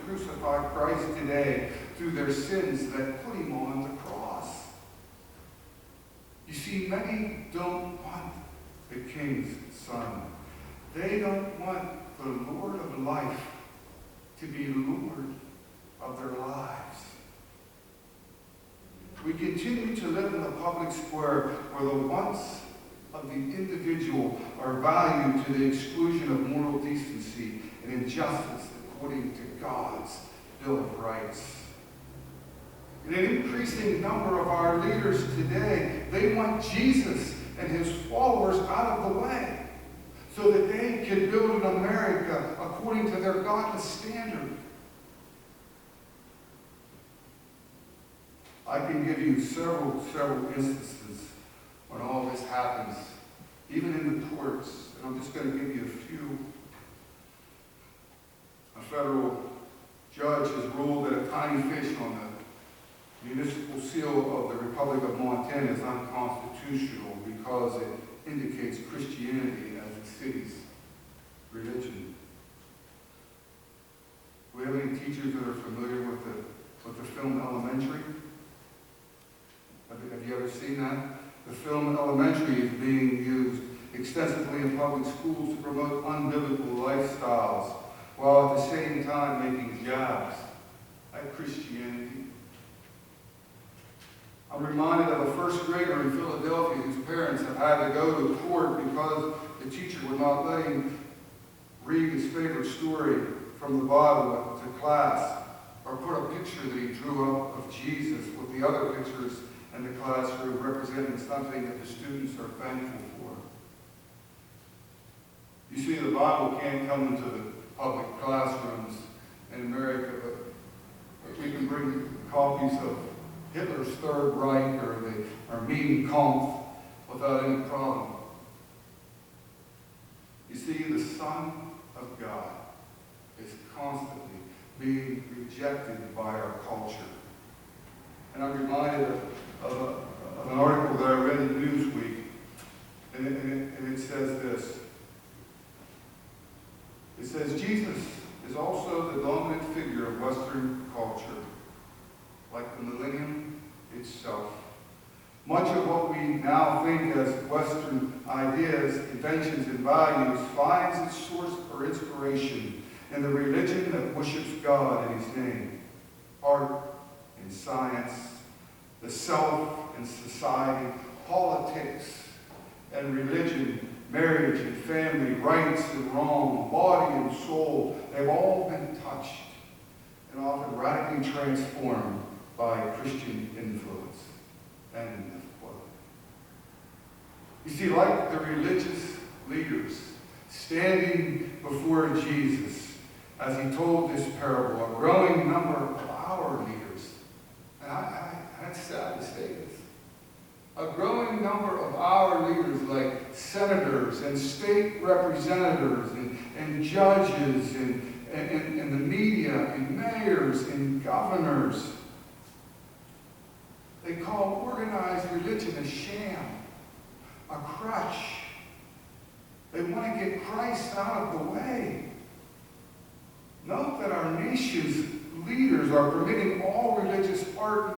crucify Christ today through their sins that put him on the cross. You see, many don't want the King's Son. They don't want the Lord of life to be Lord of their lives. We continue to live in the public square where the wants of the individual are valued to the exclusion of moral decency and injustice according to God's Bill of Rights. And an increasing number of our leaders today, they want Jesus and his followers out of the way so that they can build an America according to their godless standard. I can give you several instances when all this happens, even in the courts. And I'm just going to give you a few. A federal judge has ruled that a tiny fish on the municipal seal of the Republic of Montana is unconstitutional because it indicates Christianity as the city's religion. Do we have any teachers that are familiar with the film Elementary? Have you ever seen that? The film Elementary is being used extensively in public schools to promote unbiblical lifestyles, while at the same time making jabs at Christianity. I'm reminded of a first grader in Philadelphia whose parents have had to go to court because the teacher would not let him read his favorite story from the Bible to class, or put a picture that he drew up of Jesus with the other pictures in the classroom representing something that the students are thankful for. You see, the Bible can't come into the public classrooms in America, but we can bring copies of Hitler's Third Reich or Mein Kampf without any problem. You see, the Son of God is constantly being rejected by our culture. And I'm reminded of an article that I read in Newsweek, and it says this. It says, Jesus is also the dominant figure of Western culture, like the millennium itself. Much of what we now think as Western ideas, inventions, and values finds its source or inspiration in the religion that worships God in his name. Art and science, the self and society, politics and religion, marriage and family, rights and wrong, body and soul, they've all been touched and often radically transformed by Christian influence. End of quote. You see, like the religious leaders standing before Jesus as he told this parable, a growing number of our leaders, and that's sad to say this, a growing number of our leaders like senators and state representatives and judges and the media and mayors and governors, they call organized religion a sham, a crutch. They want to get Christ out of the way. Note that our nation's leaders are permitting all religious art